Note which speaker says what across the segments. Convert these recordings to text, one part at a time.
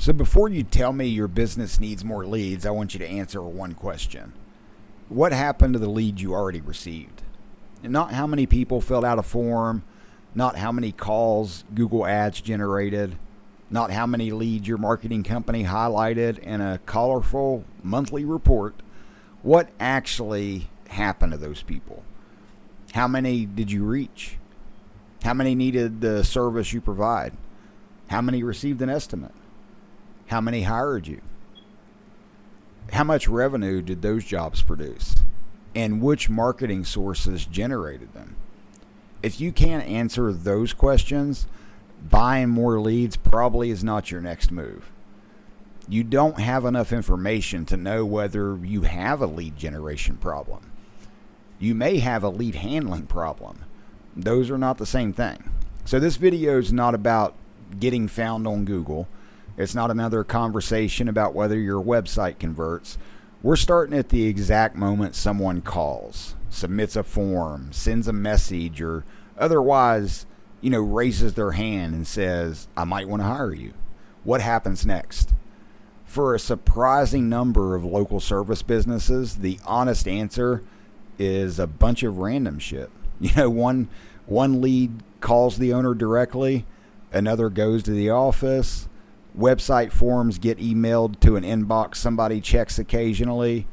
Speaker 1: So before you tell me your business needs more leads, I want you to answer one question. What happened to the leads you already received? And not how many people filled out a form, not how many calls Google Ads generated, not how many leads your marketing company highlighted in a colorful monthly report. What actually happened to those people? How many did you reach? How many needed the service you provide? How many received an estimate? How many hired you? How much revenue did those jobs produce? And which marketing sources generated them? If you can't answer those questions, buying more leads probably is not your next move. You don't have enough information to know whether you have a lead generation problem. You may have a lead handling problem. Those are not the same thing. So this video is not about getting found on Google. It's not another conversation about whether your website converts. We're starting at the exact moment someone calls, submits a form, sends a message, or otherwise, raises their hand and says, I might want to hire you. What happens next? For a surprising number of local service businesses, the honest answer is a bunch of random shit. One lead calls the owner directly, another goes to the office, website forms get emailed to an inbox somebody checks occasionally,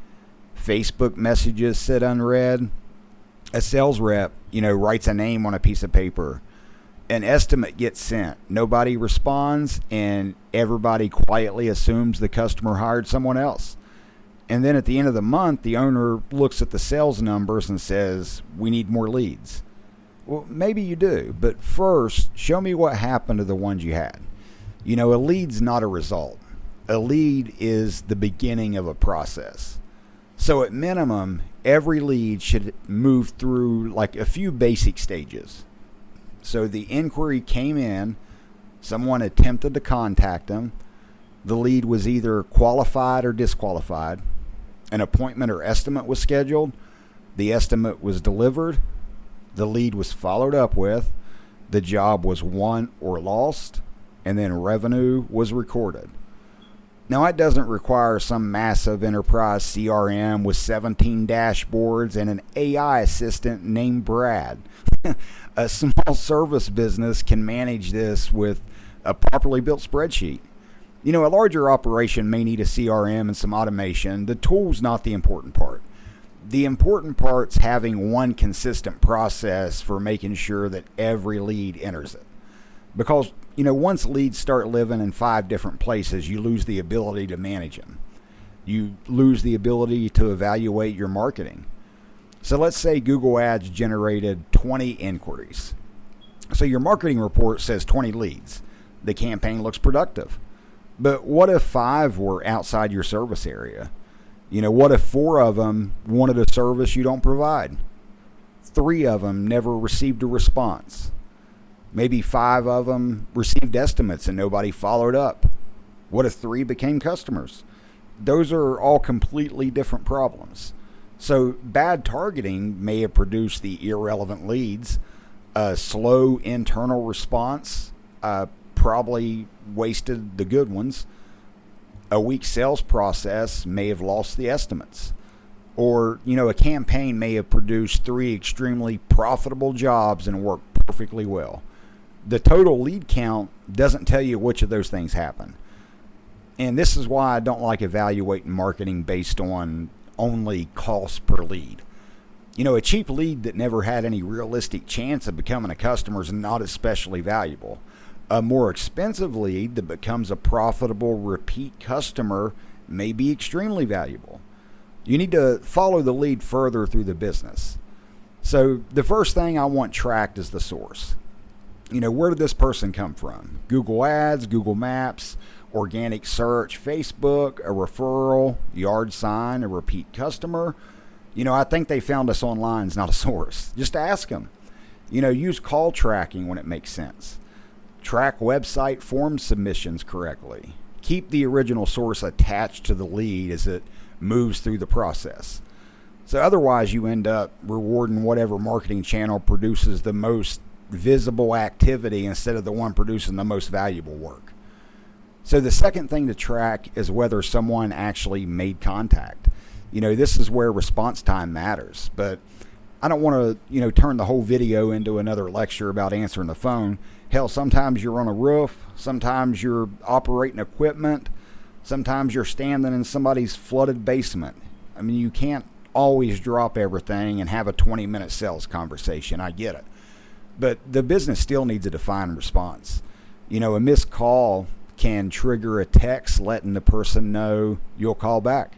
Speaker 1: Facebook messages sit unread, a sales rep, writes a name on a piece of paper, an estimate gets sent, nobody responds, and everybody quietly assumes the customer hired someone else. And then at the end of the month, the owner looks at the sales numbers and says, we need more leads. Well, maybe you do, but first, show me what happened to the ones you had. A lead's not a result. A lead is the beginning of a process. So at minimum, every lead should move through like a few basic stages. So the inquiry came in, someone attempted to contact them, the lead was either qualified or disqualified, an appointment or estimate was scheduled, the estimate was delivered, the lead was followed up with, the job was won or lost, and then revenue was recorded. Now, it doesn't require some massive enterprise CRM with 17 dashboards and an AI assistant named Brad. A small service business can manage this with a properly built spreadsheet. A larger operation may need a CRM and some automation. The tool's not the important part. The important part's having one consistent process for making sure that every lead enters it. Because, once leads start living in 5 different places, you lose the ability to manage them. You lose the ability to evaluate your marketing. So let's say Google Ads generated 20 inquiries. So your marketing report says 20 leads. The campaign looks productive. But what if 5 were outside your service area? What if 4 of them wanted a service you don't provide? 3 of them never received a response. Maybe 5 of them received estimates and nobody followed up. What if 3 became customers? Those are all completely different problems. So bad targeting may have produced the irrelevant leads. A slow internal response probably wasted the good ones. A weak sales process may have lost the estimates. Or, a campaign may have produced 3 extremely profitable jobs and worked perfectly well. The total lead count doesn't tell you which of those things happen. And this is why I don't like evaluating marketing based on only cost per lead. A cheap lead that never had any realistic chance of becoming a customer is not especially valuable. A more expensive lead that becomes a profitable repeat customer may be extremely valuable. You need to follow the lead further through the business. So the first thing I want tracked is the source. Where did this person come from? Google Ads, Google Maps, organic search, Facebook, a referral, yard sign, a repeat customer. I think they found us online is not a source. Just ask them. Use call tracking when it makes sense. Track website form submissions correctly. Keep the original source attached to the lead as it moves through the process. So otherwise you end up rewarding whatever marketing channel produces the most visible activity instead of the one producing the most valuable work. So the second thing to track is whether someone actually made contact. This is where response time matters, but I don't want to, turn the whole video into another lecture about answering the phone. Hell, sometimes you're on a roof, sometimes you're operating equipment, sometimes you're standing in somebody's flooded basement. I mean, you can't always drop everything and have a 20-minute sales conversation. I get it. But the business still needs a defined response. A missed call can trigger a text letting the person know you'll call back.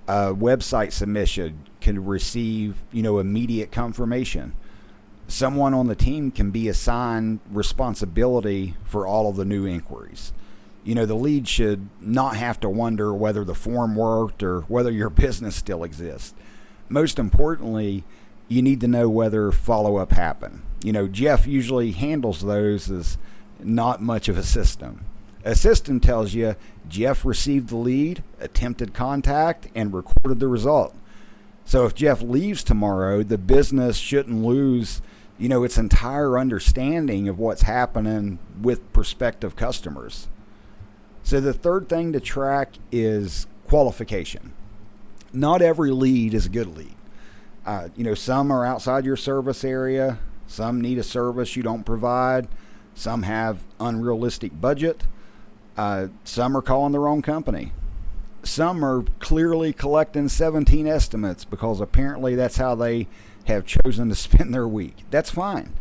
Speaker 1: A website submission can receive, immediate confirmation. Someone on the team can be assigned responsibility for all of the new inquiries. The lead should not have to wonder whether the form worked or whether your business still exists. Most importantly, you need to know whether follow-up happened. Jeff usually handles those as not much of a system. A system tells you Jeff received the lead, attempted contact, and recorded the result. So if Jeff leaves tomorrow, the business shouldn't lose, its entire understanding of what's happening with prospective customers. So the third thing to track is qualification. Not every lead is a good lead. Some are outside your service area. Some need a service you don't provide. Some have unrealistic budget. Some are calling the wrong company. Some are clearly collecting 17 estimates because apparently that's how they have chosen to spend their week. That's fine.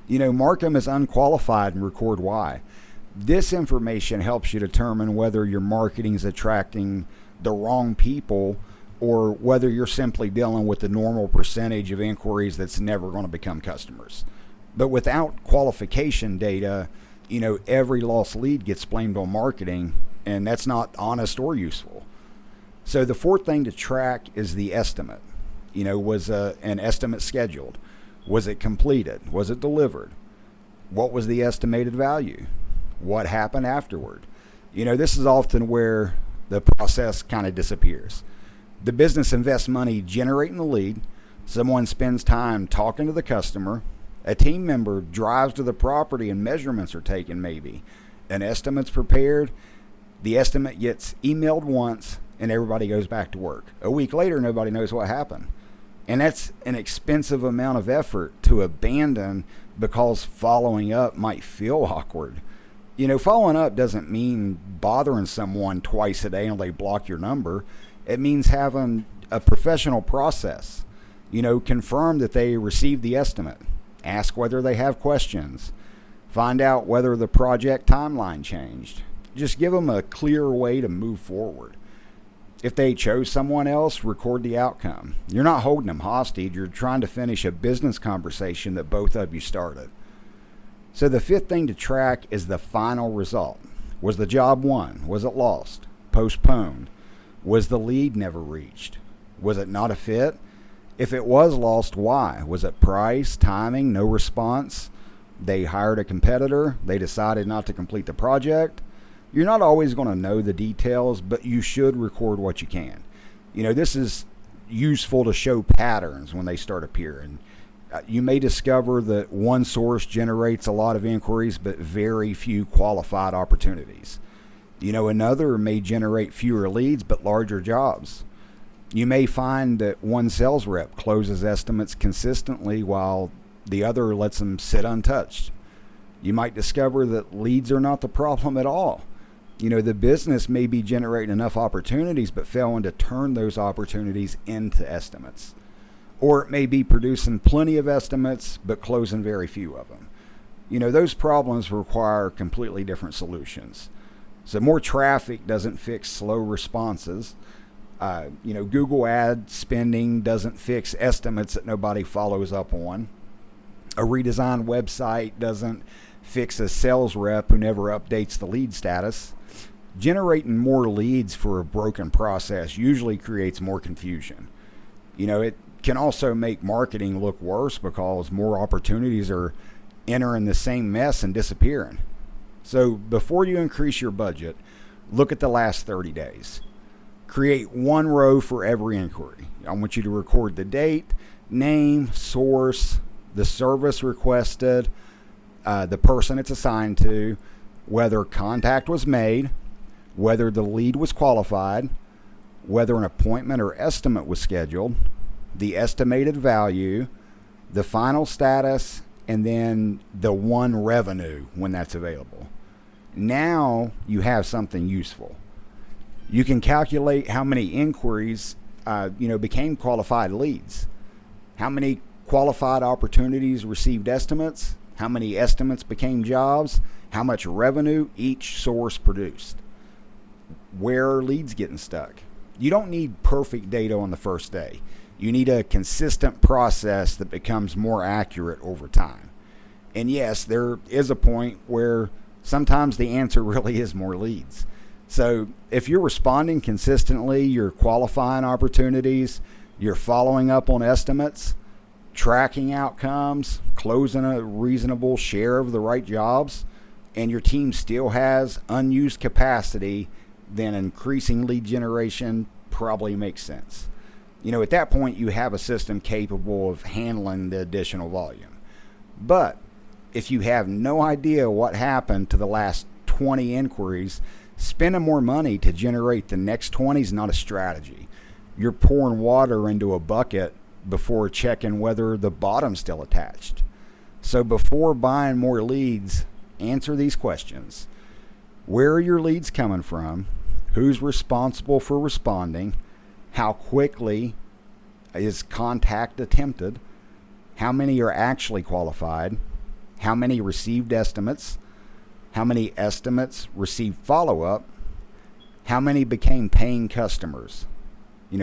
Speaker 1: Mark them as unqualified and record why. This information helps you determine whether your marketing is attracting the wrong people or whether you're simply dealing with the normal percentage of inquiries that's never going to become customers. But without qualification data, every lost lead gets blamed on marketing, and that's not honest or useful. So the fourth thing to track is the estimate. Was an estimate scheduled? Was it completed? Was it delivered? What was the estimated value? What happened afterward? This is often where the process kind of disappears. The business invests money generating the lead. Someone spends time talking to the customer. A team member drives to the property and measurements are taken maybe. An estimate's prepared. The estimate gets emailed once and everybody goes back to work. A week later, nobody knows what happened. And that's an expensive amount of effort to abandon because following up might feel awkward. Following up doesn't mean bothering someone twice a day and they block your number. It means having a professional process. Confirm that they received the estimate. Ask whether they have questions. Find out whether the project timeline changed. Just give them a clear way to move forward. If they chose someone else, record the outcome. You're not holding them hostage. You're trying to finish a business conversation that both of you started. So the fifth thing to track is the final result. Was the job won? Was it lost? Postponed? Was the lead never reached? Was it not a fit? If it was lost, why? Was it price, timing, no response? They hired a competitor? They decided not to complete the project? You're not always going to know the details, but you should record what you can. This is useful to show patterns when they start appearing. You may discover that one source generates a lot of inquiries, but very few qualified opportunities. Another may generate fewer leads, but larger jobs. You may find that one sales rep closes estimates consistently while the other lets them sit untouched. You might discover that leads are not the problem at all. The business may be generating enough opportunities but failing to turn those opportunities into estimates. Or it may be producing plenty of estimates but closing very few of them. Those problems require completely different solutions. So more traffic doesn't fix slow responses. Google ad spending doesn't fix estimates that nobody follows up on. A redesigned website doesn't fix a sales rep who never updates the lead status. Generating more leads for a broken process usually creates more confusion. It can also make marketing look worse because more opportunities are entering the same mess and disappearing. So before you increase your budget, look at the last 30 days. Create one row for every inquiry. I want you to record the date, name, source, the service requested, the person it's assigned to, whether contact was made, whether the lead was qualified, whether an appointment or estimate was scheduled, the estimated value, the final status, and then the one revenue when that's available. Now you have something useful. You can calculate how many inquiries became qualified leads, how many qualified opportunities received estimates, how many estimates became jobs, how much revenue each source produced. Where are leads getting stuck? You don't need perfect data on the first day. You need a consistent process that becomes more accurate over time. And yes, there is a point where sometimes the answer really is more leads. So if you're responding consistently, you're qualifying opportunities, you're following up on estimates, tracking outcomes, closing a reasonable share of the right jobs, and your team still has unused capacity, then increasing lead generation probably makes sense. At that point, you have a system capable of handling the additional volume. But if you have no idea what happened to the last 20 inquiries, spending more money to generate the next 20 is not a strategy. You're pouring water into a bucket before checking whether the bottom's still attached. So before buying more leads, answer these questions. Where are your leads coming from? Who's responsible for responding? How quickly is contact attempted? How many are actually qualified? How many received estimates? How many estimates received follow-up? How many became paying customers?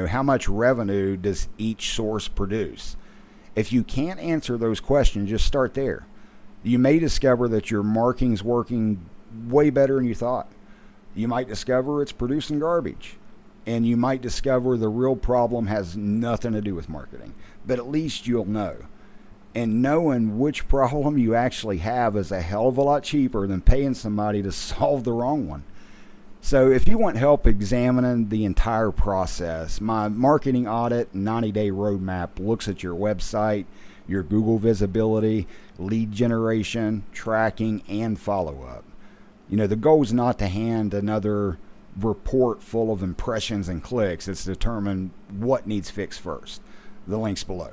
Speaker 1: How much revenue does each source produce? If you can't answer those questions, just start there. You may discover that your marketing's working way better than you thought. You might discover it's producing garbage. And you might discover the real problem has nothing to do with marketing. But at least you'll know. And knowing which problem you actually have is a hell of a lot cheaper than paying somebody to solve the wrong one. So if you want help examining the entire process, my Marketing Audit 90-day roadmap looks at your website, your Google visibility, lead generation, tracking, and follow-up. The goal is not to hand another report full of impressions and clicks. It's to determine what needs fixed first. The link's below.